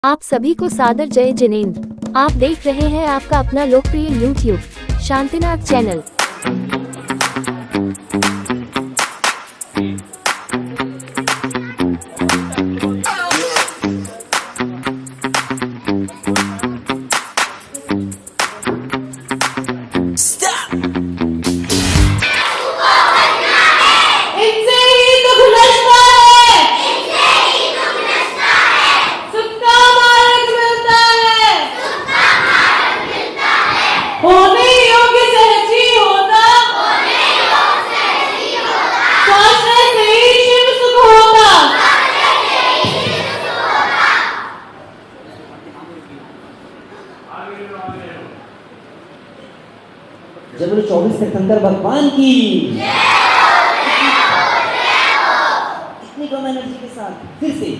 आप सभी को सादर जय जिनेंद्र। आप देख रहे हैं आपका अपना लोकप्रिय यूट्यूब शांतिनाथ चैनल। जब 24 सितंबर भगवान की इतनी कम एनर्जी के साथ फिर से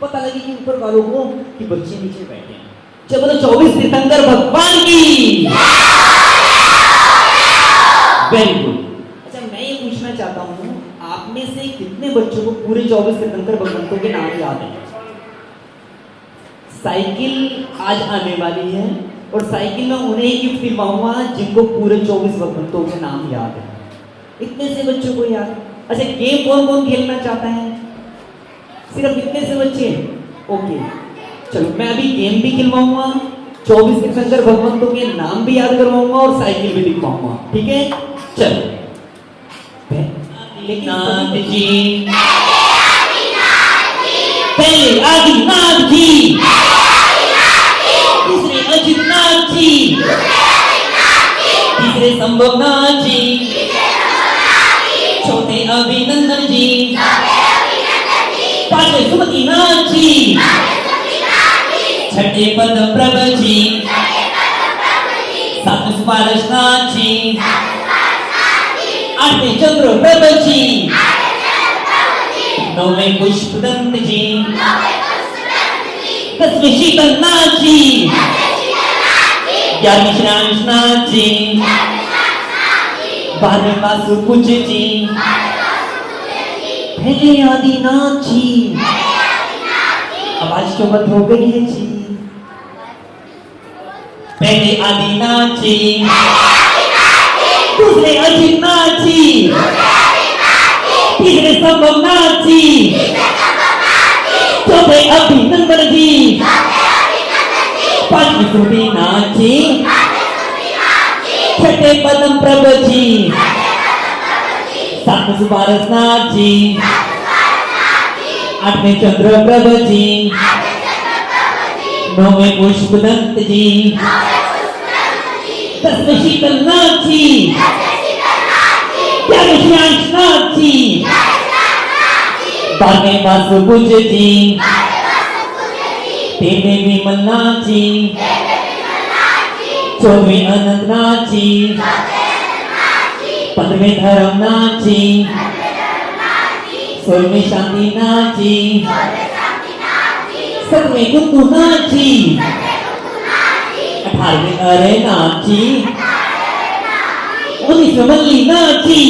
पता लगे कि ऊपर वालों को कि बच्चे नीचे बैठे हैं। जब 24 सितंबर भगवान की वेरी गुड। अच्छा, मैं ये पूछना चाहता हूँ, आप में से कितने बच्चों को पूरे 24 सितंबर भगवंतों के नाम याद है? साइकिल आज आने वाली है और साइकिल में उन्हें ही गिफ्ट दिलवाऊंगा जिनको पूरे 24 भगवंतों के नाम याद है। इतने से बच्चों को याद। अच्छा, गेम कौन कौन खेलना चाहता है? सिर्फ इतने से बच्चे? ओके, चलो मैं अभी गेम भी खिलवाऊंगा, 24 सितंबर भगवंतों के नाम भी याद करवाऊंगा और साइकिल भी दिखवाऊंगा, ठीक है? चलो। नाथ जी, पहले आदिनाथ जी, दूसरे अजितनाथ जी, तीसरे संभवनाथ जी, चौथे अभिनंदन जी, पांचवे सुमतिनाथ जी, छठे पद्मप्रभ जी, सातवें सुपारसनाथ जी, आठवें चंद्रप्रभ जी, नौवें पुष्पदंत जी, 10वें शीतलनाथ जी, 11वें श्रीनाथ जी, 12वें वासुकुच जी, पहले आदिनाथ जी। आवाज क्यों बंद हो गई है जी? पहले आदिनाथ जी, दूसरे अजितनाथ जी, तीसरे संभवनाथ जी, चौथे अभिनंदन जी, पांचवें सुमतिनाथ जी, छठे पद्मप्रभ जी, सातवें सुपारसनाथ जी, आठवें चंद्रप्रभ जी, नौवें पुष्पदंत जी, 10वें शीतलनाथ जी, 11वें श्रीनाथ जी, 12वें वासुकुच जी, 13वें विमलनाथ जी, 14वें अनंतनाथ जी, 15वें धर्मनाथ जी, 16वें शांतिनाथ जी, 17वें कुंदुनाथ जी, 18वें अरेनाथ जी, 19वें मल्लीनाथ जी,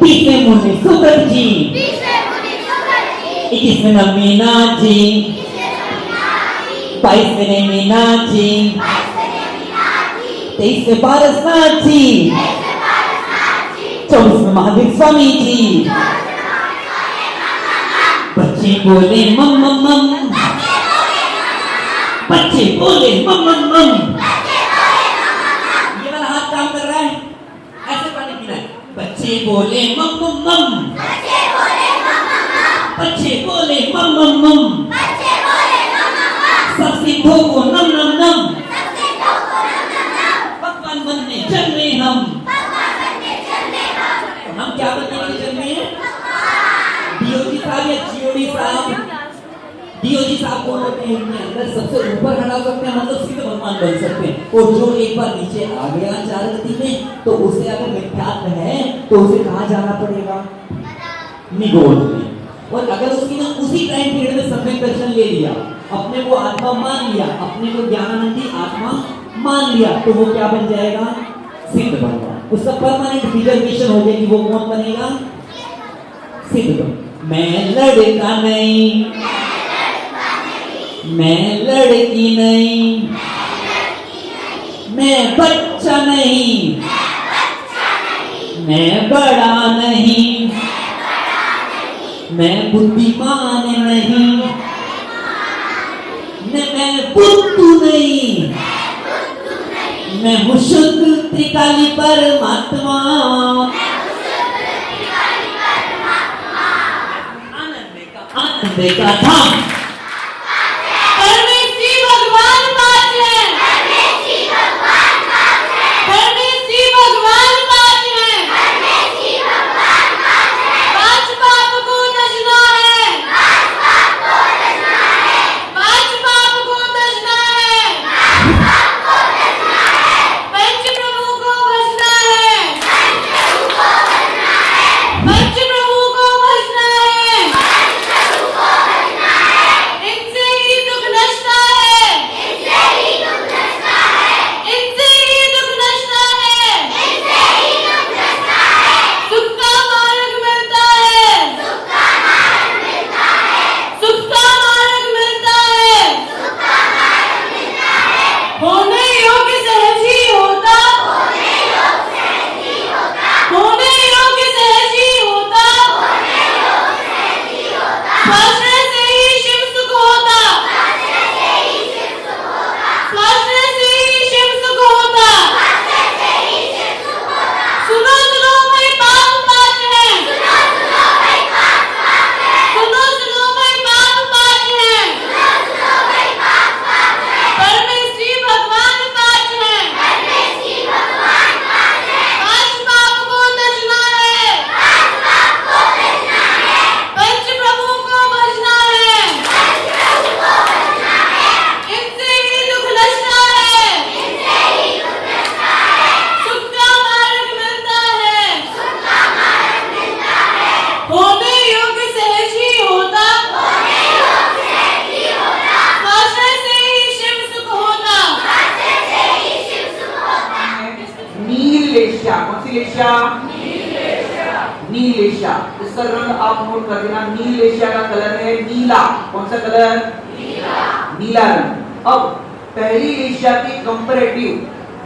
20वें मुनि सुब्रत जी, 21वें नवीनाथ जी, 22वें नेमिनाथ जी, 23वें पारसनाथ जी, 24वें महावीर स्वामी जी। बच्चे बोले मम मम मम, बच्चे बोले मम मम मम। ये वाला हाथ काम कर रहा है, ऐसे पानी पीना है। बच्चे बोले मम मम मम, बच्चे बोले मम मम मम, सब सिद्धों को नम नम नम, भगवान बनने चलने हम क्या बनने चलने? डीओजी साहब या जीओडी साहब? डीओजी साहब कौन होते हैं? इनके अंदर सबसे ऊपर खड़ा हो सकते हैं, मतलब सीधे भगवान बन सकते हैं। और जो एक बार नीचे आ गया चार गति में, तो उसे अगर मिथ्यात्व है तो उसे कहाँ जाना पड़ेगा? निगोद में। और अगर उसकी ना उसी टाइम पीरियड में सम्यक दर्शन ले लिया, अपने को आत्मा मान लिया, अपने को ज्ञानानंदी आत्मा मान लिया, तो वो क्या बन जाएगा? सिद्ध बनेगा। उसका परमानेंट रिजर्वेशन हो गया कि वो कौन बनेगा? सिद्ध। मैं लड़का नहीं, मैं लड़की नहीं, मैं बच्चा नहीं, मैं बड़ा नहीं, मैं बुद्धिमान नहीं, मैं बुद्धू नहीं, मैं हूँ शुद्ध त्रिकाली परमात्मा। आनंद का धाम। परमेश्वरी भगवान पाँच हैं। परमेश्वरी भगवान पाँच हैं। परमेश्वरी भगवान पाँच हैं। परमेश्वरी भगवान पाँच हैं। पाँच पाप को तजना है। पाँच पाप को तजना है। पाँच पाप को तजना है। पाँच पाप को तजना है। पंच प्रभु को भजना है। पंच प्रभु को भजना है। पंच प्रभु को भजना है। पंच प्रभु को भजना है। इनसे ही दुख नष्टा है। इनसे ही दुख नष्टा है। इनसे ही दुख नष्टा है। इनसे ही दुख नष्टा है। सुख का मार्ग मिलता है। सुख का मार्ग मिलता है। सुख का मार्ग मिलता है। सुख का मार्ग मिलता है। होने योग्य सहज ही होता। होने योग्य सहज ही होता। होने योग्य सहज ही होता। होने योग्य सहज ही होता। स्पर्शने से ही शिव सुख होता। स्पर्शने से ही शिव सुख होता। स्पर्शने से ही शिव सुख होता। स्पर्शने से ही शिव सुख होता। सुनो सुनो भाई पाप पाँच हैं। सुनो सुनो भाई पाप पाँच हैं। सुनो सुनो भाई पाप पाँच हैं। सुनो सुनो भाई पाप पाँच हैं। परमेश्वरी भगवान पाँच हैं। परमेश्वरी भगवान पाँच हैं। पाँच पाप को तजना है। पाँच पाप को तजना है। पंच प्रभु को भजना है। पंच प्रभु को भजना है। इनसे ही दुख नष्टा है। इनसे ही दुख नष्टा है। सुख का मार्ग मिलता है। सुख का मार्ग मिलता है। होने योग्य सहज ही होता। होने योग्य सहज ही होता। स्पर्शने से ही शिव सुख होता। स्पर्शने से ही शिव सुख होता। नीलेशा। कौन सी लेशा? नीलेशा। इसका रंग आप नोट कर देना। नीलेशा का कलर है नीला। कौन सा कलर? नीला रंग। अब पहली लेशा के कंपैरेटिव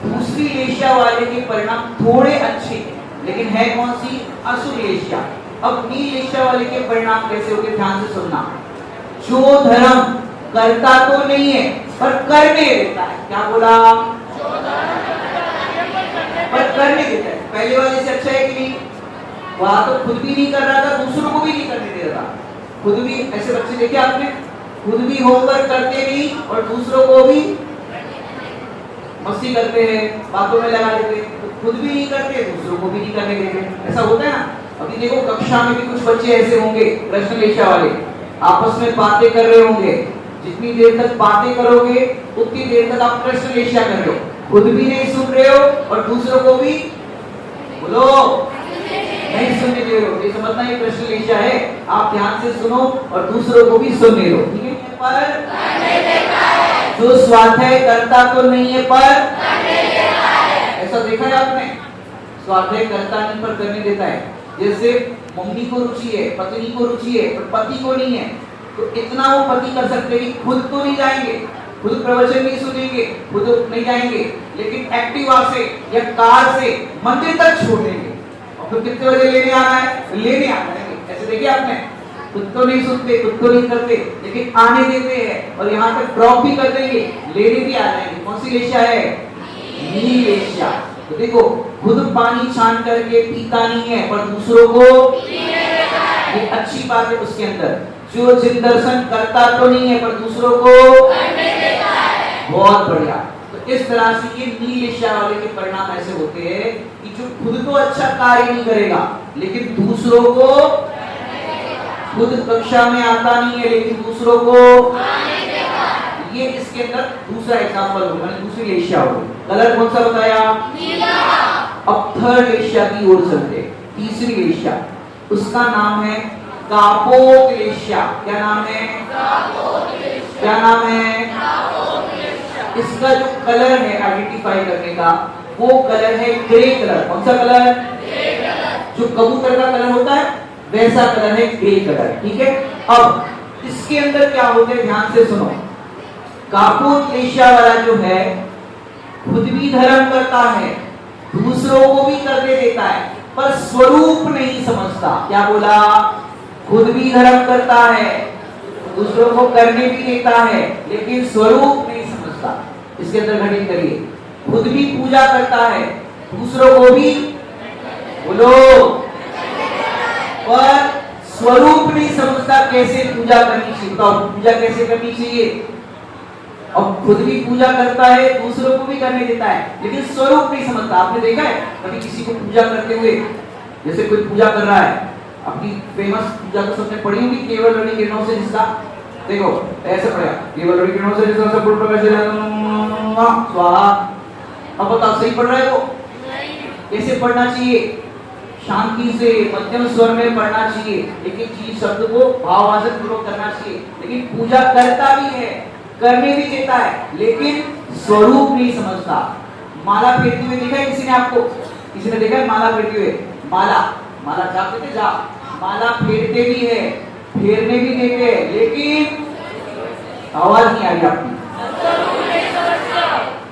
दूसरी लेशा वाले के परिणाम थोड़े अच्छे हैं, लेकिन है कौन सी? असुर लेशा। अब नील लेशा वाले के परिणाम कैसे होंगे, ध्यान से सुनना। जो धर्म करता तो नहीं है पर करने देता है। क्या बोला? पर करने देता है। पहले वाले से अच्छा है कि नहीं? वहां तो खुद भी नहीं कर रहा था, दूसरों को भी नहीं करने दे रहा था। खुद भी, ऐसे बच्चे देखे आपने, खुद भी होकर करते नहीं और दूसरों को भी मस्ती करते हैं, बातों में लगा देते हैं। तो खुद भी नहीं करते, दूसरों को भी नहीं करने देते। ऐसा होता है ना। अभी देखो कक्षा में भी कुछ बच्चे ऐसे होंगे कृष्ण लेशा वाले, आपस में बातें कर रहे होंगे। जितनी देर तक बातें करोगे उतनी देर तक आप कृष्ण लेशा कर रहे हो, खुद भी नहीं सुन रहे हो और दूसरों को भी बोलो नहीं सुनने दे रहे हो। ये समझना ये कृष्ण लेशा है। आप ध्यान से सुनो और दूसरों को भी सुनने दो, ठीक है? पर जो स्वाध्याय करता तो नहीं है पर ऐसा देखा है आपने? स्वाध्याय करता नहीं पर करने देता है। जैसे मम्मी को रुचि है, पत्नी को रुचि है पर पति को नहीं है, तो इतना वो पति कर सकते हैं कि खुद तो नहीं जाएंगे, खुद प्रवचन नहीं सुनेंगे, खुद नहीं जाएंगे, लेकिन एक्टिवा से या कार से मंदिर तक छोड़ देंगे। और फिर कितने बजे लेने आना है? लेने आना है। ऐसे देखिए आपने, खुद तो नहीं सुनते, खुद तो नहीं करते, लेकिन आने देते हैं और यहाँ तक ड्रॉप भी कर देंगे, लेने भी आ जाएंगे। कौन सी लेशा है? नील लेशा। तो देखो, खुद पानी छान करके पीता नहीं है पर दूसरों को, ये अच्छी बात है उसके अंदर। जो जिन दर्शन करता तो नहीं है पर दूसरों को करने देता है। बहुत बढ़िया। तो इस तरह से ये नील लेशा वाले के परिणाम ऐसे होते हैं कि जो खुद तो अच्छा कार्य नहीं करेगा लेकिन दूसरों को, खुद कक्षा में आता नहीं है लेकिन दूसरों को, ये इसके अंदर दूसरा एग्जाम्पल होगा, दूसरी लेशा होगी। कलर कौन सा बताया? नीला। अब थर्ड लेशा की ओर चलते। तीसरी लेशा, उसका नाम है कापोक लेशा। क्या नाम है? क्या नाम है? इसका जो कलर है आइडेंटिफाई करने का, वो कलर है ग्रे कलर। कौन सा कलर? जो कबूतर का कलर होता है वैसा कलर है ग्रे कलर, ठीक है? अब इसके अंदर क्या होते हैं, ध्यान से सुनो। कापुरुष वेश्या वाला जो है खुद भी धर्म करता है, दूसरों को भी करने देता है, पर स्वरूप नहीं समझता। क्या बोला? खुद भी धर्म करता है, दूसरों को करने भी देता है, लेकिन स्वरूप नहीं समझता। इसके अंदर घटित करिए, खुद भी पूजा करता है, दूसरों को भी बोलो, पर स्वरूप नहीं समझता कैसे पूजा करनी चाहिए। बताओ पूजा कैसे करनी चाहिए? और खुद भी पूजा करता है, दूसरों को भी करने देता है, लेकिन स्वरूप नहीं समझता। आपने देखा है कभी किसी को पूजा करते हुए? जैसे कोई पूजा कर रहा है, अपनी फेमस पूजा तो सबने पढ़ी होगी, केवल रवि किरणों से जिसका, देखो ऐसे पढ़ेगा, केवल रवि किरणों से जिसका पूर्ण प्रकाश स्वाहा। अब बताओ सही पढ़ रहा है वो? कैसे पढ़ना चाहिए? शांति से मध्यम स्वर में पढ़ना चाहिए, लेकिन चीज शब्द को भाववाचक पूर्वक करना चाहिए। लेकिन पूजा करता भी है, करने भी देता है, लेकिन स्वरूप नहीं समझता। माला फेरते हुए देखा है किसी ने? आपको किसी ने देखा है माला फेरते हुए? माला जापते थे, जा माला फेरते भी है, फेरने भी देते हैं, लेकिन आवाज नहीं आ रही आपकी।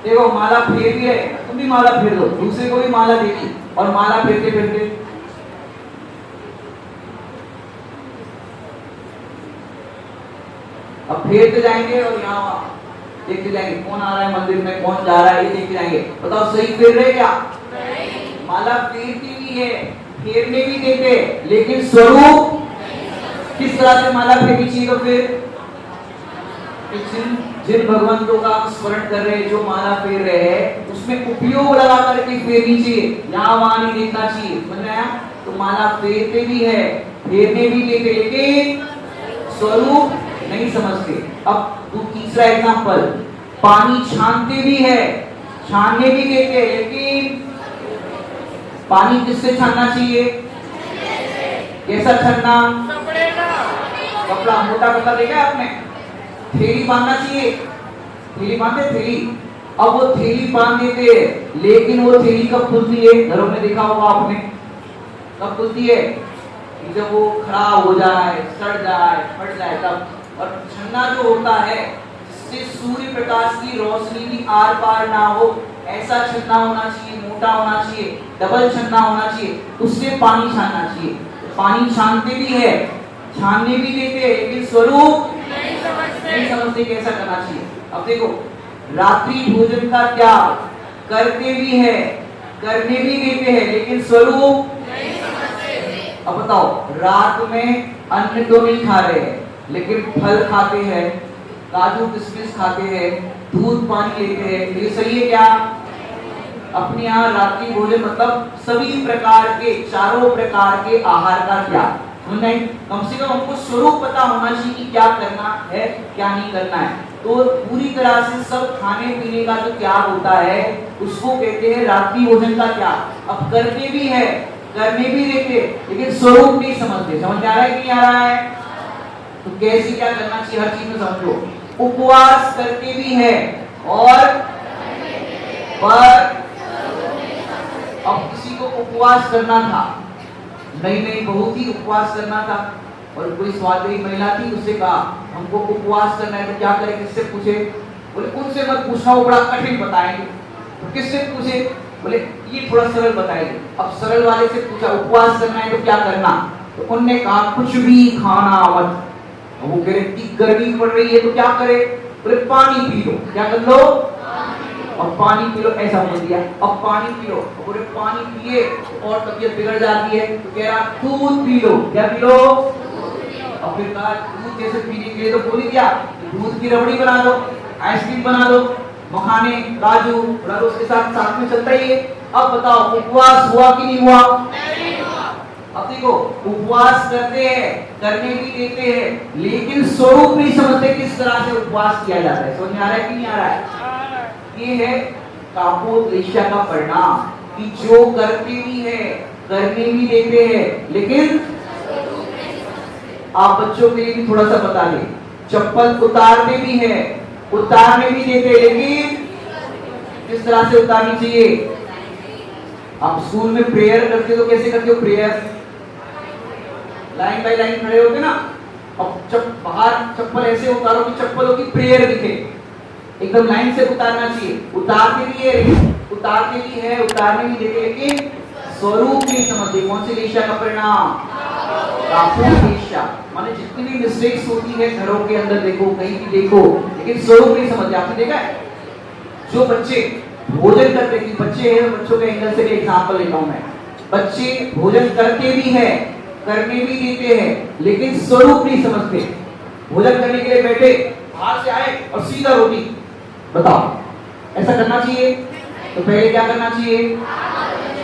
देखो माला फेर भी है, तुम भी माला फेर दो, दूसरे को भी माला देगी, और माला फेरते फेरते अब फेरते जाएंगे और यहाँ देखते जाएंगे कौन आ रहा है मंदिर में, कौन जा रहा है, ये देखते जाएंगे। बताओ सही फेर रहे क्या? माला फेरती भी है, फेरने भी देते, लेकिन स्वरूप किस तरह से माला फेरनी चाहिए? तो फिर जिन भगवंतों का हम स्मरण कर रहे हैं, जो माला फेर रहे हैं, उसमें उपयोग लगा करके फेरनी चाहिए, यहाँ वहां नहीं देखना चाहिए। समझ में आया? तो माला फेरते भी है, फेरने भी देते, लेकिन स्वरूप नहीं समझते। अब तीसरा एग्जांपल, पानी छानते भी है, छानने भी देते, लेकिन पानी किससे छानना चाहिए? कैसा छानना? कपड़ा मोटा कपड़ा देखा आपने? थैली बांधना चाहिए, थैली बांधे थैली। अब वो थैली बांध देते हैं, लेकिन वो थैली कब खुलती है? घरों में देखा होगा आपने, कब खुलती है? जब वो खराब हो जाए, सड़ जाए, फट जाए तब। और छन्ना जो होता है, जिससे सूर्य प्रकाश की रोशनी की आर पार ना हो, ऐसा छन्ना होना चाहिए, मोटा होना चाहिए, डबल छन्ना होना चाहिए, उससे पानी छानना चाहिए। पानी छानते भी है, छानने भी देते हैं, लेकिन स्वरूप नहीं समझते कैसा करना चाहिए। अब देखो, रात्रि भोजन का त्याग करते भी है, करने भी देते हैं, लेकिन स्वरूप नहीं समझते। अब बताओ, रात में अन्न तो नहीं खा रहे हैं, लेकिन फल खाते हैं, काजू किशमिश खाते हैं, दूध पानी लेते हैं, ये सही है क्या? अपने यहाँ रात्रि भोजन मतलब सभी प्रकार के, चारों प्रकार के आहार का त्याग। नहीं, कम से कम हमको स्वरूप पता होना चाहिए कि क्या करना है, क्या नहीं करना है। तो पूरी तरह से सब खाने पीने का जो त्याग होता है, उसको कहते हैं रात्रि भोजन का त्याग। अब करते भी है, करने भी देते, लेकिन स्वरूप नहीं समझते। समझ में आ रहा है कि नहीं आ रहा है? तो कैसे क्या करना चाहिए, हर चीज में समझो। उपवास करते भी है, और पर अब किसी को उपवास करना था, नई बहुत ही उपवास करना था, और कोई स्वाध्यायी महिला थी, उससे कहा हमको उपवास करना है, तो क्या करें, किससे पूछे? बोले उनसे मत पूछना, वो बड़ा कठिन बताएंगे। तो किससे पूछे? बोले ये थोड़ा सरल बताएंगे। अब सरल वाले से पूछा उपवास करना है तो क्या करना? तो उनने कहा कुछ भी खाना मत। वो कह रहे कि गर्मी पड़ रही है तो क्या करे? बोले पानी पी लो। क्या कर लो? और पानी पी लो, ऐसा बोल दिया। अब पानी पी लो, बोले पानी पिए और तबीयत बिगड़ जाती है, तो कह रहा दूध पी लो। क्या पी लो? और फिर कहा दूध जैसे पीने के लिए तो बोल दिया, दूध की रबड़ी बना दो, आइसक्रीम बना दो, मखाने, काजू, उसके साथ में चलता ही है। अब बताओ उपवास हुआ कि नहीं हुआ? अब देखो, उपवास करते हैं, करने भी देते हैं, लेकिन स्वरूप नहीं समझते किस तरह से उपवास किया जाता है। समझ में आ रहा है कि नहीं आ रहा है? ये है कापोद्रेष्या का परिणाम, कि जो करते भी है, करने भी देते हैं, लेकिन आप बच्चों के लिए भी थोड़ा सा बता दें, चप्पल उतारते भी है, उतारने भी देते, लेकिन किस तरह से उतारनी चाहिए? आप स्कूल में प्रेयर करते हो तो कैसे करते हो प्रेयर? लाइन बाय लाइन खड़े होते ना। अब जब बाहर चप्पल ऐसे उतारो कि चप्पलों की प्रेयर दिखे, एकदम लाइन से उतारना चाहिए। उतारते भी है, उतारते भी है, उतारने भी देते, लेकिन स्वरूप नहीं समझते। कौन सी वेश्या का परिणाम? कापुर वेश्या। माने जितनी भी मिस्टेक्स होती है घरों के अंदर देखो, कहीं भी देखो, लेकिन स्वरूप नहीं समझते। आपने देखा है जो बच्चे भोजन करते हैं, बच्चे हैं, बच्चों के एंगल से भी एग्जांपल लेता हूं मैं। बच्चे भोजन करते भी हैं, करने भी देते हैं, लेकिन स्वरूप नहीं समझते। भोजन करने के लिए बैठे, बाहर से आए और सीधा रोटी, बताओ ऐसा करना चाहिए? तो पहले क्या करना चाहिए?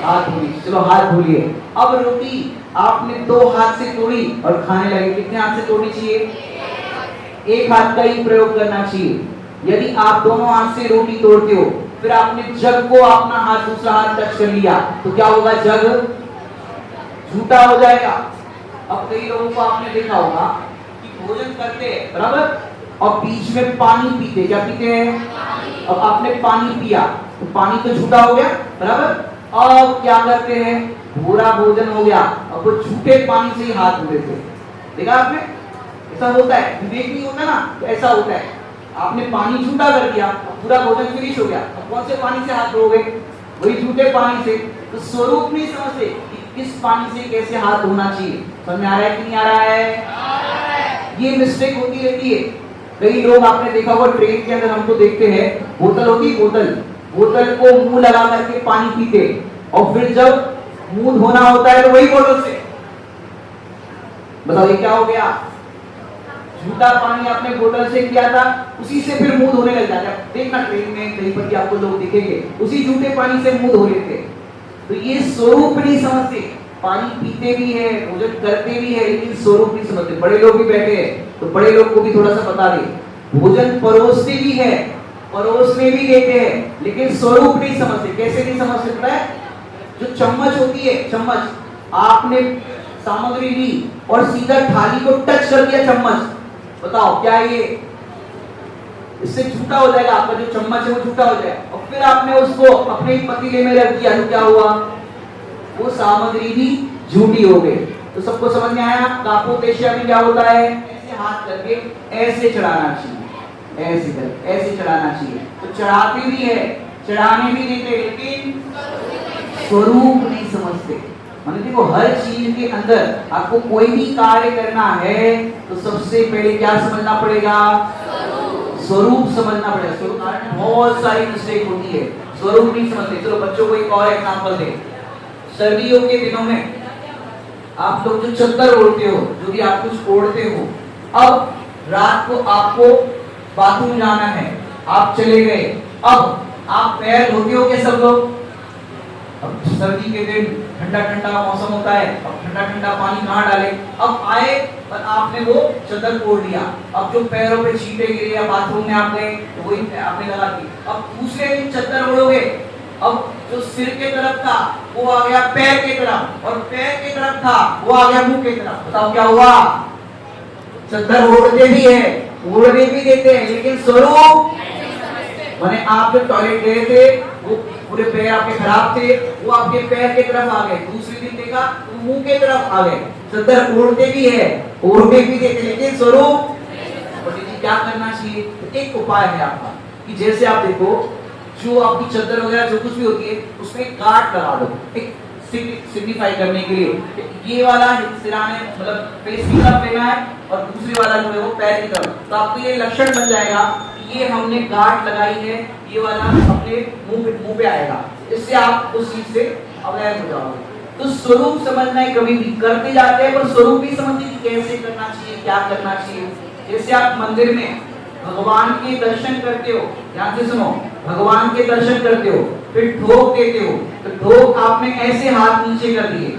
हाथ धोइए। चलो हाथ धोलिए। अब रोटी आपने 2 हाथ से तोड़ी और खाने लगे, कितने हाथ से तोड़नी चाहिए? 1 हाथ का ही प्रयोग करना चाहिए। यदि आप दोनों हाथ से रोटी तोड़ते हो, फिर आपने जग को अपना हाथ, दूसरा हाथ टच कर लिया, तो क्या होगा? जग झूठा हो जाएगा। अब कई लोगों को आपने देखा होगा कि भोजन करते हैं, बराबर, और बीच में पानी पीते। क्या पीते हैं? अब आपने पानी पिया तो पानी तो झूठा हो गया, बराबर। अब क्या करते हैं? पूरा भोजन हो गया, अब वो झूठे पानी से ही हाथ धो लेते। देखा आपने? ऐसा होता है, विवेक नहीं होता ना, तो ऐसा होता है। आपने पानी झूठा कर दिया, अब पूरा भोजन फिनिश हो गया, अब कौन से पानी से हाथ धोगे? वही झूठे पानी से। तो स्वरूप नहीं समझते कि किस पानी से कैसे हाथ धोना चाहिए। समझ में आ रहा है कि नहीं आ रहा है? ये मिस्टेक होती रहती है। कई लोग आपने देखा होगा ट्रेन के अंदर, हमको देखते हैं, बोतल होती, बोतल को मुंह लगा करके पानी पीते, और फिर जब मुंह धोना होता है तो वही बोतल से। बताओ ये क्या हो गया? झूठा पानी आपने बोतल से किया था, उसी से फिर मुंह धोने लग जाता है। देखना ट्रेन में कहीं पर भी आपको लोग दिखेंगे, उसी झूठे पानी से मुंह धो लेते। तो ये स्वरूप नहीं समझते। पानी पीते भी है, भोजन करते भी है, लेकिन स्वरूप नहीं समझते। बड़े लोग भी बैठे हैं, तो बड़े लोग को भी थोड़ा सा बता दे। भोजन परोसते भी है, परोसने भी देते हैं, लेकिन स्वरूप नहीं समझते। कैसे नहीं समझते? पता है? जो चम्मच होती है, चम्मच, आपने सामग्री ली और सीधा थाली को टच कर दिया चम्मच, बताओ क्या ये? इससे झूठा हो जाएगा। आपका जो चम्मच है वो झूठा हो जाएगा। और फिर आपने उसको अपने पतीले में रख दिया, तो क्या हुआ? वो सामग्री भी झूठी हो गई। तो सबको समझ में आया? कापोतेशिया में क्या होता है? ऐसे हाथ करके ऐसे चढ़ाना चाहिए, ऐसे करके ऐसे चढ़ाना चाहिए। तो चढ़ाते भी है, चढ़ाने भी देते, लेकिन स्वरूप नहीं समझते। माने देखो, हर चीज के अंदर आपको कोई भी कार्य करना है तो सबसे पहले क्या समझना पड़ेगा? स्वरूप समझना पड़ेगा। स्वरूप कारण बहुत सारी मिस्टेक होती है, स्वरूप नहीं समझते। चलो बच्चों को एक और एग्जांपल दे। सर्दियों के दिनों में आप लोग जो चद्दर ओढ़ते हो, जो भी आप कुछ ओढ़ते हो, अब रात को आपको बाथरूम जाना है, आप चले गए, अब आप पैर धोते हो क्या सब लोग? अब सर्दी के दिन ठंडा ठंडा मौसम होता है, अब ठंडा ठंडा पानी कहाँ डाले? अब आए और आपने वो चद्दर ओढ़ लिया, अब जो पैरों पे छींटे गिरे या बाथरूम में आप गए तो वही आपने लगा दी। अब दूसरे दिन चद्दर ओढ़ोगे, अब जो सिर के तरफ था वो आ गया पैर के तरफ, और पैर के तरफ था वो आ गया मुंह के तरफ। बताओ क्या हुआ? चद्दर ओढ़ते भी है, ओढ़ने भी देते हैं, लेकिन स्वरूप माने आप जब टॉयलेट गए थे, वो पूरे पैर आपके खराब थे, वो आपके पैर के तरफ आ गए। दूसरे दिन देखा तो मुंह के तरफ आ गए। चद्दर ओढ़ते भी है, ओढ़ने भी देते, लेकिन स्वरूप। क्या करना चाहिए? एक उपाय है आपका कि जैसे आप देखो, जो आपकी चद्दर वगैरह जो कुछ भी होती है उसमें गांठ लगा दो, एक सिग्निफाई करने के लिए। ये वाला सिरा में मतलब फेस की तरफ लेना है और दूसरी वाला जो है वो पैर की तरफ। तो आपको ये लक्षण बन जाएगा कि ये हमने गांठ लगाई है, ये वाला अपने मुंह पे आएगा। इससे आप उस चीज से अवैध हो जाओगे। तो स्वरूप समझना है, कभी भी करते जाते हैं पर स्वरूप नहीं समझते कि कैसे करना चाहिए, क्या करना चाहिए। जैसे आप मंदिर में भगवान के दर्शन करते हो, ध्यान से सुनो, भगवान के दर्शन करते हो, फिर ढोक देते हो, तो ढोक आपने ऐसे हाथ नीचे कर दिए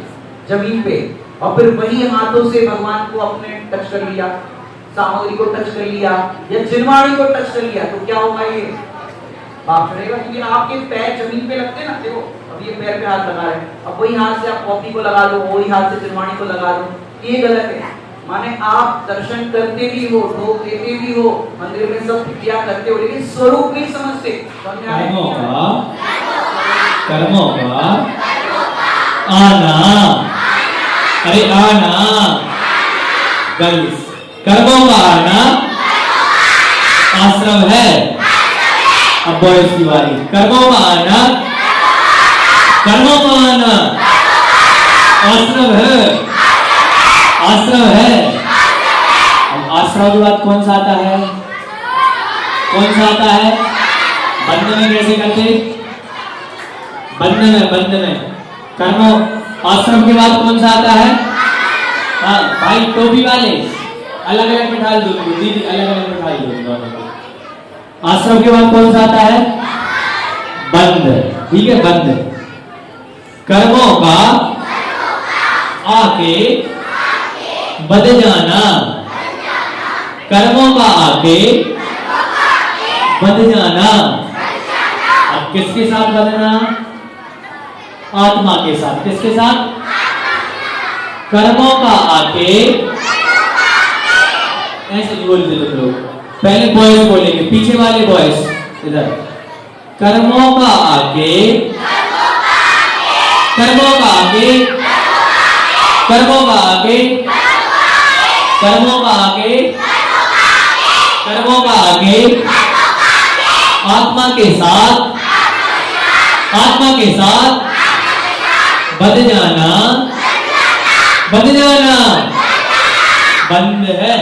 जमीन पे, और फिर वही हाथों से भगवान को अपने टच कर लिया, सामग्री को टच कर लिया या जिनवाणी को टच कर लिया, तो क्या होगा? ये पाप चढ़ेगा, क्योंकि आपके पैर जमीन पे लगते ना। देखो अब ये पैर पे हाथ लगा रहे हैं, अब वही हाथ से आप कॉपी को लगा दो, वही हाथ से जिनवाणी को लगा दो, ये गलत है। माने आप दर्शन करते भी हो, ढोक देते भी हो, मंदिर में सब क्रिया करते हो, लेकिन स्वरूप नहीं समझते। कर्मों का आना, अरे आना गर्ल्स, कर्मों का आना आश्रम है, अब बॉयज की बारी। कर्मोपान, कर्मोपान आश्रम है, आश्रम है। अब आश्रम के बाद कौन सा आता है? कौन सा आता है? बंद में कैसे करते? बंद में कर्मो आश्रम के बाद कौन सा आता है? हाँ भाई टोपी वाले अलग अलग बिठा दो, दीदी अलग अलग बिठा दो दोनों को। आश्रम के बाद कौन सा आता है? बंद, ठीक है बंद। कर्मों का आके बद जाना, कर्मों का आके बद जाना। अब किसके साथ बदना? आत्मा के साथ। किसके साथ? कर्मों का आके, ऐसे बोलते थे लोग। पहले बॉयज बोलेंगे, पीछे वाले बॉयज इधर। कर्मों का आके, कर्मों का आके, कर्मों का आके, कर्मों का आके, कर्मों का आगे आत्मा के साथ, आत्मा के साथ बद जाना, बद जाना बंद है।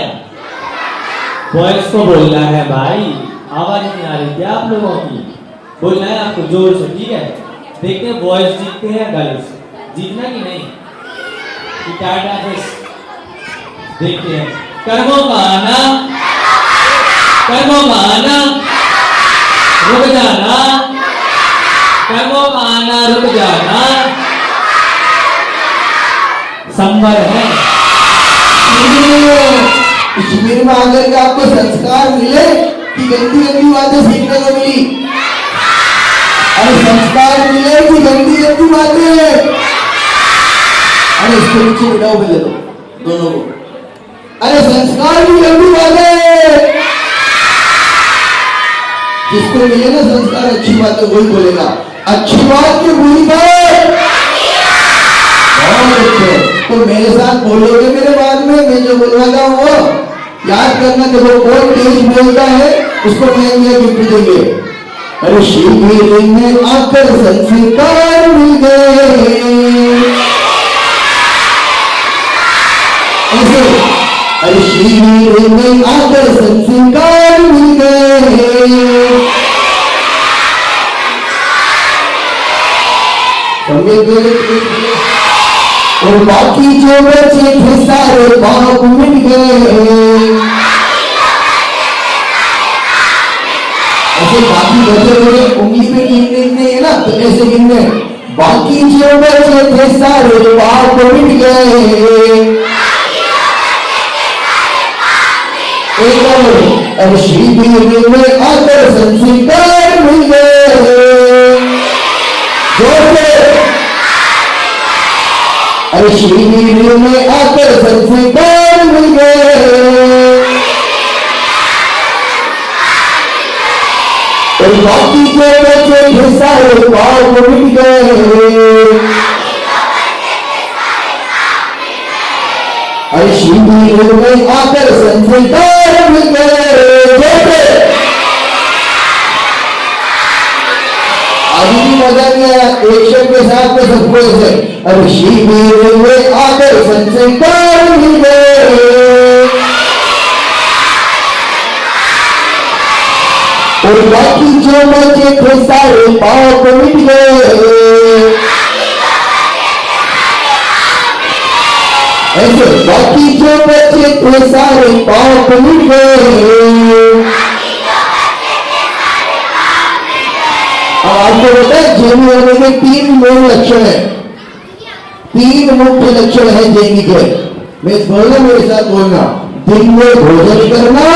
बॉयज को बोलना है भाई, आवाज नहीं आ रही क्या आप लोगों की? बोलना है आपको जोर से, ठीक है? देखते हैं बॉयज जीतते हैं गर्ल्स, जीतना कि नहीं? देखते हैं। कर्मों का आना, कर्मों का आना, रुक जाना, कर्मों का आना रुक जाना संवर है। कश्मीर में आकर के आपको संस्कार मिले कि गंदी गंदी बातें सीखने को मिली? अरे संस्कार मिले कि गंदी गंदी बातें? अरे इसको नीचे बिठाओ पहले तो दोनों को। अरे संस्कार की गंदी बातें, जिसको मिले ना संस्कार अच्छी बातें वही बोलेगा। अच्छी बात की बुरी बात, बहुत अच्छे। तो मेरे साथ बोलोगे मेरे बाद में, मैं जो बोल रहा था वो याद करना। देखो कौन तेज बोलता है उसको महंगे गिफ्ट देंगे। अरे शिविर में आकर संस्कार मिल गए, ऐसे। अरे शिविर में आकर संस्कार मिल गए, और बाकी जो बचे थे सारे पाप मिट गए। ऐसे बाकी बचे हुए उंगली पे गिनने है ना, तो ऐसे गिनने। बाकी जो बचे थे सारे पाप मिट गए। एक और, अब शिविर में आकर संस्कार मिल गए। जोर से, अरे शिविर में आकर संस्कार मिल गए, और बाकी जो बचे थे सारे पाप मिट गए। अरे शिविर में आकर संस्कार मिल गए। अभी भी मजा नहीं आया, एक शब्द के साथ में सबको ऐसे। अब शिविर में आकर संस्कार मिल गए, और बाकी जो बचे थे सारे पाप मिट गए। ऐसे बाकी जो बचे थे सारे पाप मिट गए। अब आपको पता है जैनी होने के 3 मूल लक्षण है, 3 मुख्य लक्षण है जैनी के। मैं बोलना, मेरे साथ बोलना। दिन में भोजन करना,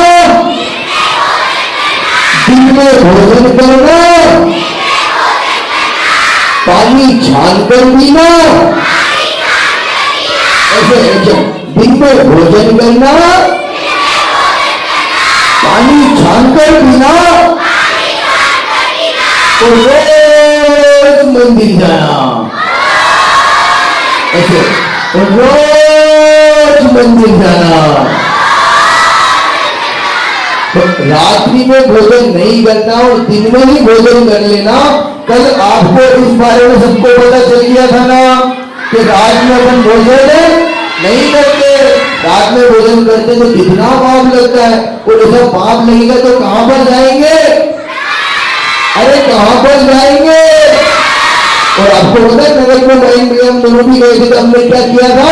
दिन में भोजन करना, पानी छान कर पीना। ऐसे दिन में भोजन करना, पानी छान कर पीना, तो रोज मंदिर जाना। ऐसे रोज मंदिर जाना। तो रात्रि में भोजन नहीं करना और दिन में ही भोजन कर लेना। कल आपको इस बारे में सबको पता चल गया था ना कि रात में अपन भोजन नहीं करते, रात में भोजन करते तो कितना पाप लगता है। और ऐसा पाप लगेगा तो कहां पर जाएंगे, अरे कहां पर जाएंगे। और आपको पता है नगर में वही हम दोनों भी गए थे तो हमने क्या किया था,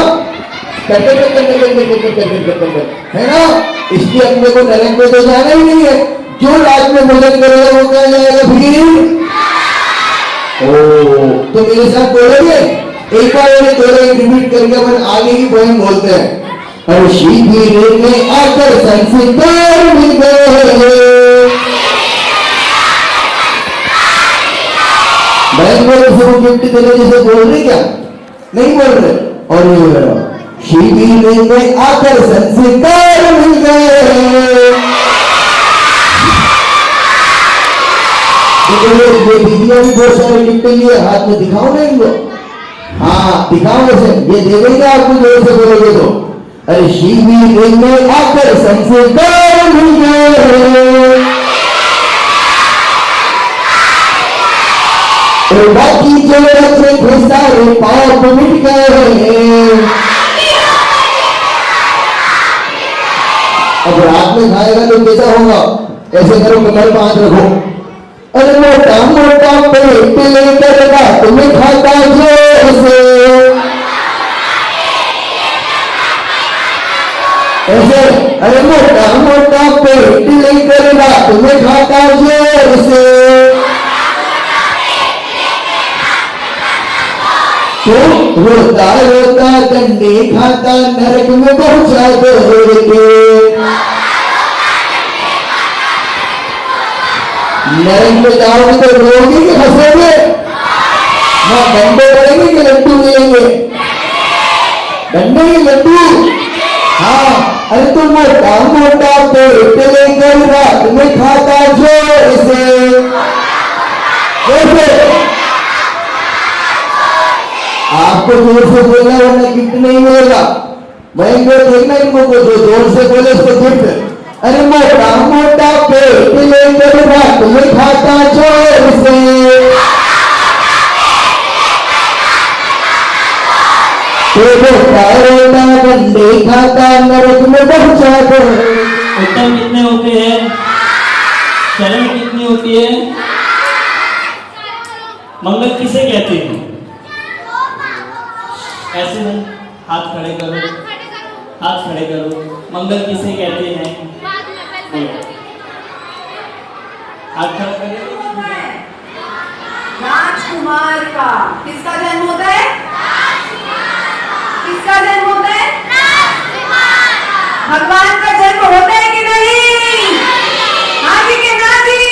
है ना। इसलिए अपने को नरक में तो जाना ही नहीं है। जो रात में भोजन करेगा वो क्या जाएगा फिर। ओ तो मेरे साथ बोलोगे एक बार और थोड़ा रिपीट करके अपन आगे की पोएम बोलते हैं। और शिविर में आकर संस्कार मिल गए, बैंक से वो गिफ्ट देने जैसे बोल रहे क्या, नहीं बोल रहे। और शिविर में आकर संस्कार मिल गए। ये दीदियां भी बहुत सारे गिफ्ट लिए, हाथ में दिखाओ ना इनको, हाँ दिखाओ वैसे, ये दे देंगे आपको जोर से बोलोगे तो। अरे शिविर में आकर संस्कार मिल गए, और बाकी जो बचे थे सारे पाप मिट गए। अब रात में खाएगा तो कैसा होगा, ऐसे करो कमर पे हाथ रखो। अरे मोटा मोटा पेट लेकर रात में खाता जोर से, ऐसे अरे मोटा मोटा पेट लेकर रात में खाता जोर से। तो रोता रोता डंडे खाता नरक में पहुंचा दौड़ के। नरक में जाओगे तो रोगे कि हंसोगे, हाँ डंडे पड़ेंगे कि लड्डू मिलेंगे, डंडे के लड्डू। हाँ अरे तुम मोटा मोटा पेट लेकर रात में खाता जोर से, आपको जोर से बोलना वरना गिफ्ट नहीं मिलेगा। महेंद्र देखना इनको जो जोर से बोले उसको गिफ्ट। अरे मोटा मोटा पेट लेकर रात में खाता जोर से, तो रोता रोता डंडे खाता नरक में पहुंचा दो। उत्तम कितने होते हैं, शरण कितनी होती है, मंगल किसे कहते हैं। ऐसे नहीं, हाथ खड़े करो, हाथ खड़े करो। मंगल किसे कहते हैं, हाथ खड़ा करें। राजकुमार का किसका जन्म होता है, किसका जन्म होता है, भगवान का जन्म होता है कि नहीं। हाँ जी के ना जी,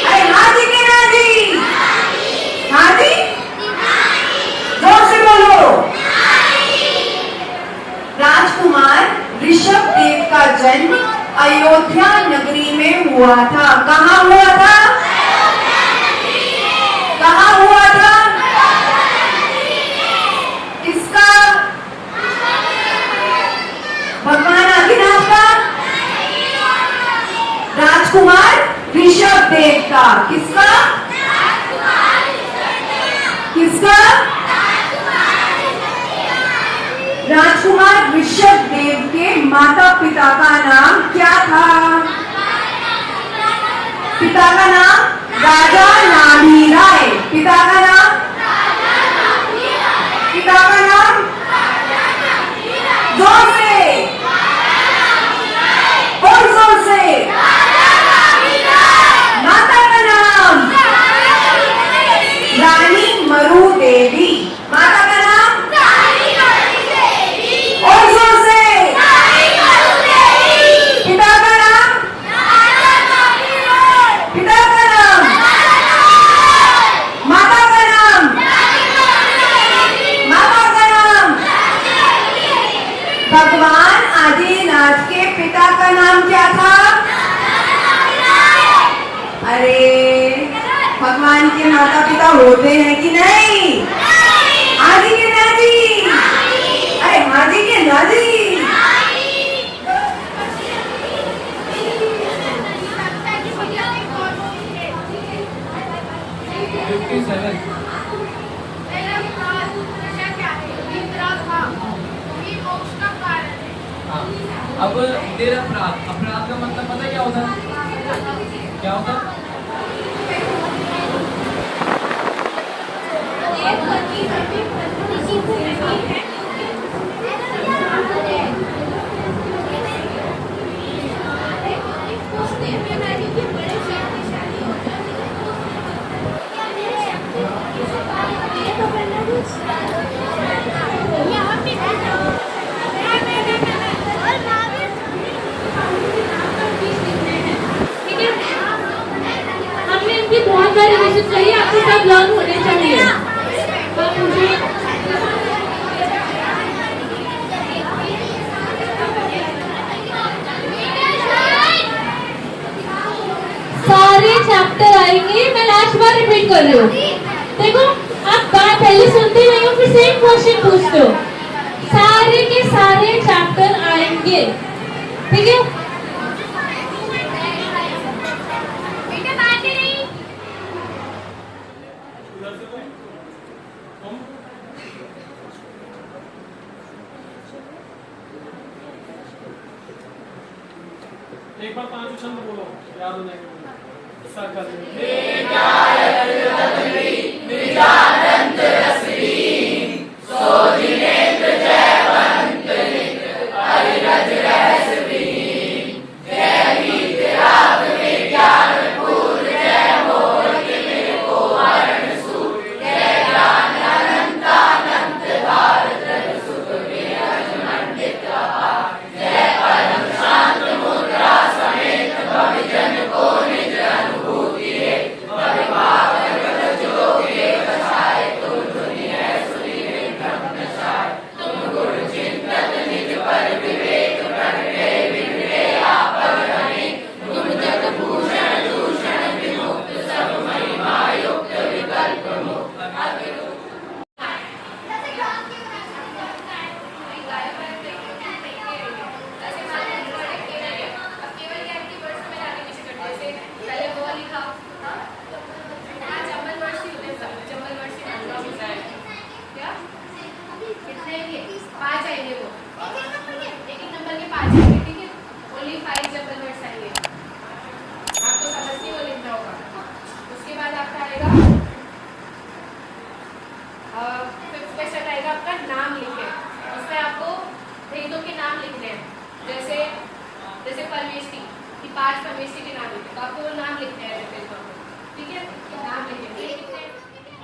अरे हाँ जी के ना जी, हाँ जी जोर से बोलो। राजकुमार ऋषभ देव का जन्म अयोध्या नगरी में हुआ था। कहाँ हुआ था, कहाँ हुआ था, किसका, भगवान आदिनाथ का, राजकुमार ऋषभ देव का। किसका, किसका, राजकुमार ऋषभ देव के माता पिता का नाम क्या था, पिता का नाम राजा नाभी राय, पिता का नाम, पिता का नाम जोर से, बहुत जोर से, माता का नाम रानी मरु देवी, माता का नाम और जोर से, पिता का नाम, पिता का नाम, माता का नाम, माता का नाम। भगवान आदिनाथ के पिता का नाम क्या था, अरे भगवान के माता पिता होते हैं कि नहीं। आदि के नाजी, अरे हाजी के नाजी। 57। हाँ, अब निरपराध, अपराध का मतलब पता है क्या होता है? क्या होता है? हमने इनकी बहुत बार रिविजन चाहिए, आपको सब लर्न होने चाहिए। आप मुझे सारे चैप्टर आएंगे, मैं लास्ट बार रिपीट कर रही हूँ। देखो आप बात पहले सुनते नहीं हो, फिर सेम क्वेश्चन पूछते हो। सारे के सारे चैप्टर आएंगे, ठीक है? एक बार 5 छंद बोलो, याद हो जाएगा।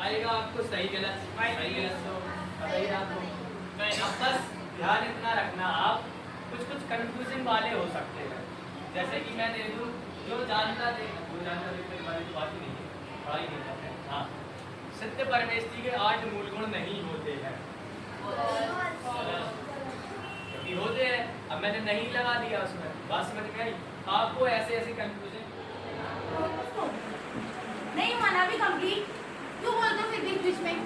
आएगा आपको सही गलत तो पता ही आपको। अब बस ध्यान इतना रखना, आप कुछ कंफ्यूजन वाले हो सकते हैं। जैसे कि मैं दे दूँ, जो जानता दे वो जानता दे, कोई बात ही नहीं है, पढ़ाई नहीं करते हैं। हाँ, सत्य परमेष्टि के 8 मूल गुण नहीं होते हैं, क्योंकि होते हैं। अब मैंने नहीं लगा दिया उसमें, बात समझ में आई? आपको ऐसे ऐसे कंफ्यूजन नहीं हुआ ना अभी कंप्लीट, क्यों बोलते हो फिर बीच बीच में?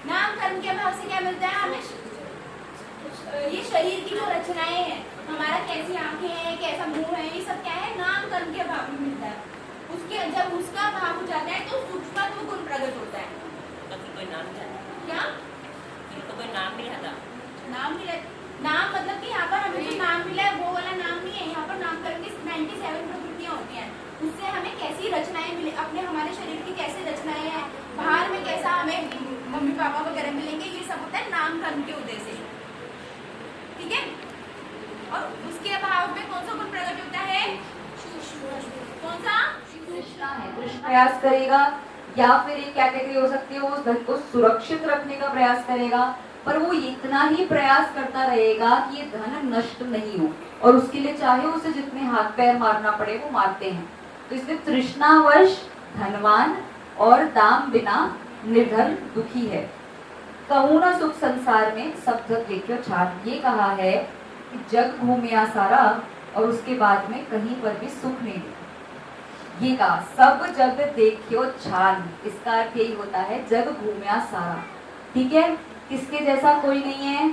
नाम कर्म के अभाव से क्या मिलता है हमें? ये शरीर की जो रचनाएं हैं, हमारा कैसी आंखें हैं, कैसा मुंह है, ये सब क्या है? नाम कर्म के अभाव में मिलता है। उसके जब उसका अभाव हो जाता है तो सूक्ष्म गुण प्रकट होता है। तो फिर कोई नाम नहीं आता? क्या? फिर तो कोई नाम नहीं आता। नाम नहीं रहता। नाम मतलब कि यहाँ पर हमें जो नाम मिला है वो वाला नाम नहीं है। यहाँ पर नाम कर्म की 97 प्रवृत्तियाँ होती हैं। उससे हमें कैसी रचनाएं मिले, अपने हमारे शरीर की कैसी रचनाएं हैं, बाहर में कैसा हमें मम्मी पापा वगैरह मिलेंगे, ये सब होता है नाम कर्म के उदय से, ठीक है? और उसके अभाव में कौन सा गुण प्रकट होता है? कौन सा? तृष्णा है। तृष्णा प्रयास करेगा, या फिर एक कैटेगरी हो सकती है वो उस धन को सुरक्षित रखने का प्रयास करेगा, पर वो इतना ही प्रयास करता रहेगा कि ये धन नष्ट नहीं हो, और उसके लिए चाहे उसे जितने हाथ पैर मारना पड़े वो मारते हैं। तो इसलिए तृष्णावश धनवान और दाम बिना निर्धन दुखी है। कहूँ ना सुख संसार में सब जग देखियो छान, ये कहा है कि जग घूमिया सारा, और उसके बाद में कहीं पर भी सुख नहीं मिला। ये कहा सब जग देखियो छान, इसका अर्थ यही होता है जग घूमिया सारा, ठीक है? किसके जैसा कोई नहीं है,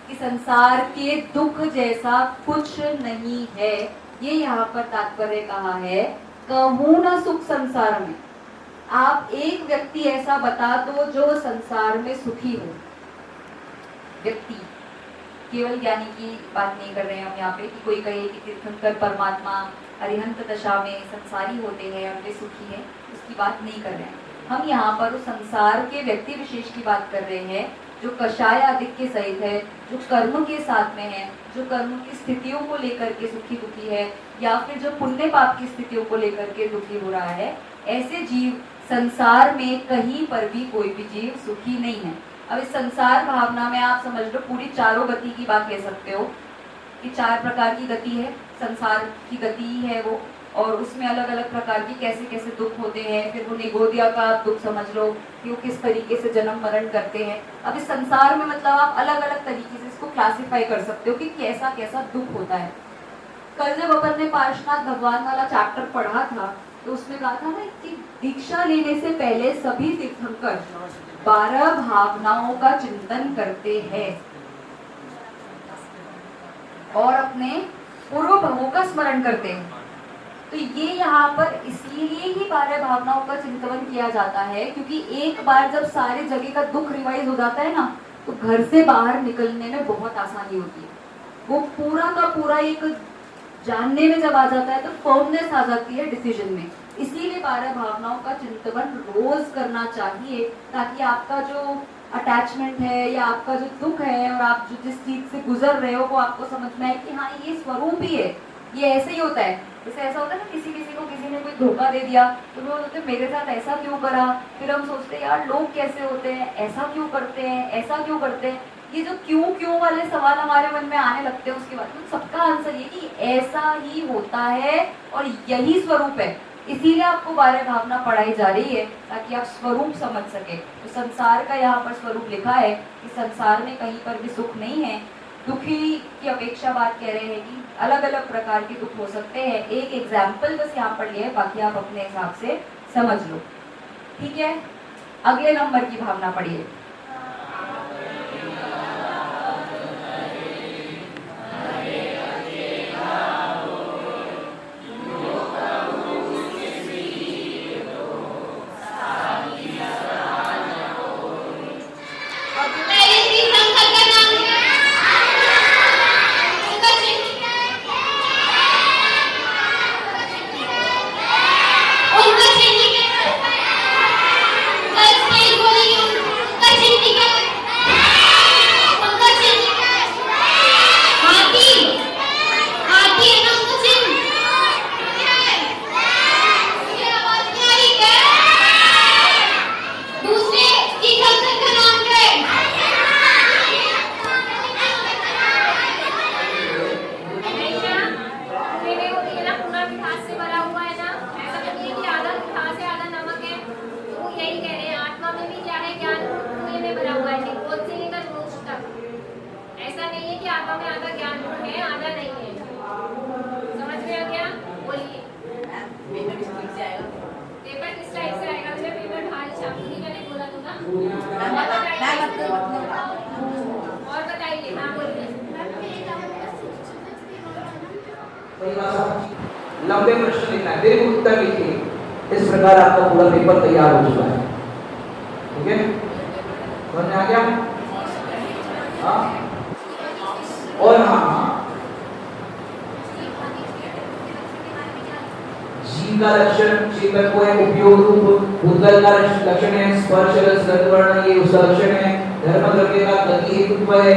कि संसार के दुख जैसा कुछ नहीं है, ये यहाँ पर तात्पर्य कहा है। कहूँ ना सुख संसार में, आप एक व्यक्ति ऐसा बता दो जो संसार में सुखी हो। व्यक्ति, केवल ज्ञानी की बात नहीं कर रहे हैं हम यहाँ पे कि कोई कहे कि तीर्थंकर परमात्मा अरिहंत दशा में संसारी होते हैं और वे सुखी हैं, उसकी बात नहीं कर रहे हैं हम। यहाँ पर उस संसार के व्यक्ति विशेष की बात कर रहे हैं जो कषाय आदिक के सहित है, जो कर्म के साथ में है, जो कर्म की स्थितियों को लेकर के सुखी दुखी है, या फिर जो पुण्य पाप की स्थितियों को लेकर के दुखी हो रहा है। ऐसे जीव संसार में कहीं पर भी कोई भी जीव सुखी नहीं है। अब इस संसार भावना में आप समझ लो पूरी चारों गति की बात ले सकते हो कि 4 प्रकार की गति है, संसार की गति ही है वो, और उसमें अलग अलग प्रकार की कैसे कैसे दुख होते हैं। फिर वो निगोदिया का आप दुख समझ लो कि वो किस तरीके से जन्म मरण करते हैं। अब इस संसार में मतलब आप अलग अलग तरीके से इसको क्लासिफाई कर सकते हो कि कैसा कैसा दुख होता है। कल जब अपन ने पार्श्वनाथ भगवान वाला चैप्टर पढ़ा था तो उसमें कहा था ना कि दीक्षा लेने से पहले सभी तीर्थंकर 12 भावनाओं का चिंतन करते हैं और अपने पूर्व भवों का स्मरण करते हैं। तो ये यहाँ पर इसलिए ही 12 भावनाओं का चिंतन किया जाता है क्योंकि एक बार जब सारे जगह का दुख रिवाइज हो जाता है ना, तो घर से बाहर निकलने में बहुत आसानी होती है। वो पूरा का पूरा एक जानने में जब आ जाता है तो फर्मनेस आ जाती है डिसीजन में। इसीलिए 12 भावनाओं का चिंतन रोज करना चाहिए ताकि आपका जो अटैचमेंट है या आपका जो दुख है और आप जो जिस चीज से गुजर रहे हो वो आपको समझ में आए कि हाँ ये स्वरूप ही है, ये ऐसे ही होता है। जैसे ऐसा होता है ना किसी को किसी ने कोई धोखा दे दिया तो वो बोलते मेरे साथ ऐसा क्यों करा। फिर हम सोचते हैं यार लोग कैसे होते हैं, ऐसा क्यों करते हैं, ऐसा क्यों करते हैं। ये जो क्यों वाले सवाल हमारे मन में आने लगते हैं उसके बाद सबका आंसर ये कि ऐसा ही होता है और यही स्वरूप है। इसीलिए आपको 12 भावना पढ़ाई जा रही है ताकि आप स्वरूप समझ सके। तो संसार का यहाँ पर स्वरूप लिखा है कि संसार में कहीं पर भी सुख नहीं है। दुखी की अपेक्षा बात कह रहे हैं कि अलग अलग प्रकार के दुख हो सकते हैं। एक एग्जाम्पल बस यहाँ पर लिया है, बाकी आप अपने हिसाब से समझ लो, ठीक है। अगले नंबर की भावना पढ़िए। लंबे प्रश्न लिखना है, फिर उत्तर लिखिए। इस प्रकार आपका पूरा पेपर तैयार हो चुका है। ठीक है, समझ में आ गया? हाँ, और हाँ, जीव का लक्षण चेतन को है, उपयोग रूप भूतल का लक्षण है, स्पर्श रस गंध वर्ण ये उसका लक्षण है। धर्म द्रव्य का गति हेतुत्व है,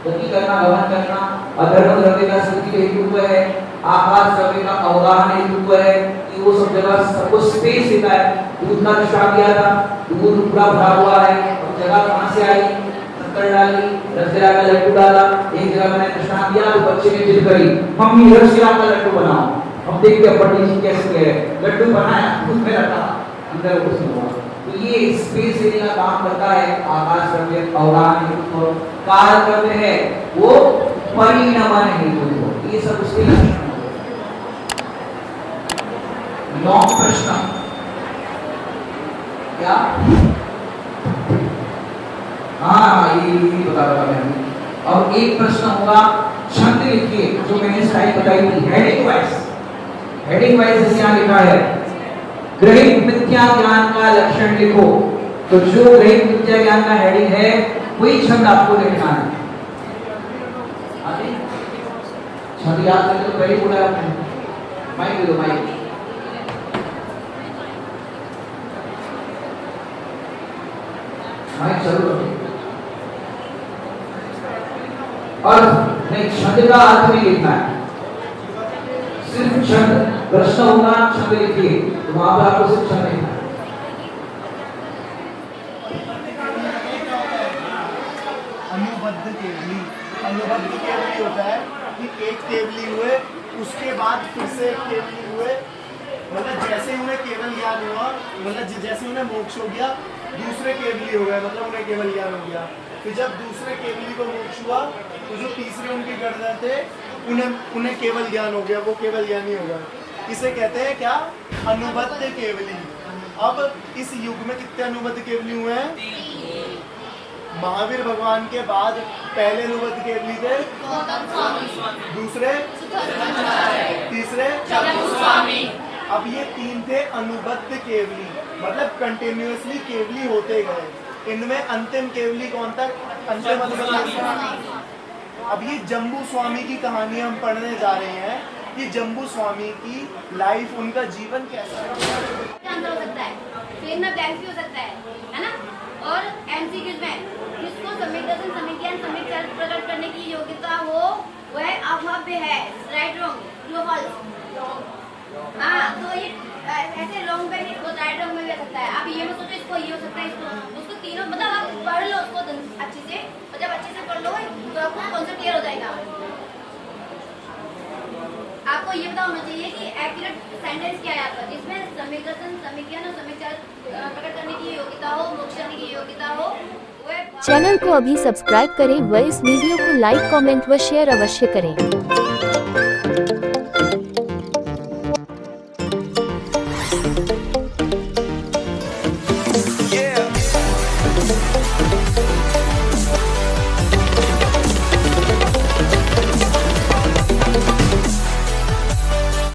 गति करना गमन करना। अधर्म द्रव्य का स्थिति हेतुत्व है, आकाश द्रव्य का अवगाहन हेतुत्व है कि वो सब जगह सबको स्पेस देता है। दूध का दृष्टांत दिया था, दूध पूरा भरा हुआ है, अब जगह कहाँ से आई, शक्कर डाली, रसगुल्ला का लड्डू डाला। एक जगह मैंने दृष्टांत दिया तो बच्चे ने जिद करी मम्मी रसगुल्ला का लड्डू बनाओ। हम देखते हैं पंडित जी कैसे है, लड्डू बनाया उसमें रखा अंदर कुछ नहीं हुआ। तो ये स्पेस देने का काम करता है आकाश द्रव्य अवगाहन हेतुत्व। काल द्रव्य है वो परिणमन हेतुत्व, ये सब उसके लक्षण। 9 प्रश्न क्या? हाँ ये बता रहा मैं। अब एक प्रश्न होगा, छंद लिखिए जो मैंने स्टाइल बताई थी, हेडिंग वाइज। हेडिंग वाइज जैसे यहाँ लिखा है ग्रहित मिथ्या ज्ञान का लक्षण लिखो। तो जो ग्रहित मिथ्या ज्ञान का हेडिंग है वही छंद आपको लिखना है। छंद याद करके तो पहले बोला आपने, माइक दे दो माइक। माइक चालू करो। अर्थ नहीं, छंद का अर्थ नहीं लिखना है, सिर्फ छंद। प्रश्न होगा छंद लिखिए, तो वहां पर आपको सिर्फ छंद लिखना है। अनुबद्ध केवली, अनुबद्ध केवली होता है कि एक केवली हुए उसके बाद फिर से एक केवली हुए, मतलब जैसे उन्हें केवल ज्ञान हुआ, मतलब जैसे उन्हें मोक्ष हो गया दूसरे केवली हो गए, मतलब उन्हें केवल ज्ञान हो गया। फिर जब दूसरे केवली को मोक्ष हुआ तो जो तीसरे उनके गर्दन थे उन्हें केवल ज्ञान हो गया, वो केवल ज्ञानी हो गया। इसे कहते हैं क्या? अनुबद्ध केवली। अब इस युग में कितने अनुबद्ध केवली हुए हैं? महावीर भगवान के बाद पहले अनुबद्ध केवली थे, दूसरे, तीसरे, अब ये 3 थे अनुबद्ध केवली, मतलब कंटिन्यूअसली केवली होते गए। इनमें अंतिम केवली कौन था? अंतिम अनुबद्ध। अब ये जम्बू स्वामी की कहानी हम पढ़ने जा रहे हैं कि जम्बू स्वामी की लाइफ, उनका जीवन कैसा हो सकता है, फिर में ब्लैंक भी हो सकता है ना। और एमसीक्यूज में जिसको सम्यक दर्शन, सम्यक ज्ञान, सम्यक चरित्र प्रकट करने की योग्यता हो वह अभव्य है। Right wrong, true false. हाँ, तो ये ऐसे लॉन्ग में राइट रॉन्ग में भी आ सकता है। आप ये मत सोचो इसको ये हो सकता है, उसको तीनों मतलब आप पढ़ लो उसको अच्छे से, और जब अच्छे से पढ़ लो तो आपको कॉन्सेप्ट क्लियर हो जाएगा। आपको ये पता होना चाहिए कि एक्यूरेट सेंटेंस क्या है आपका, जिसमें सम्यक दर्शन, सम्यक ज्ञान और सम्यक चरित्र प्रकट करने की योग्यता हो, मोक्ष करने की योग्यता हो। चैनल को अभी सब्सक्राइब करें व इस वीडियो को लाइक, कमेंट व शेयर अवश्य करें।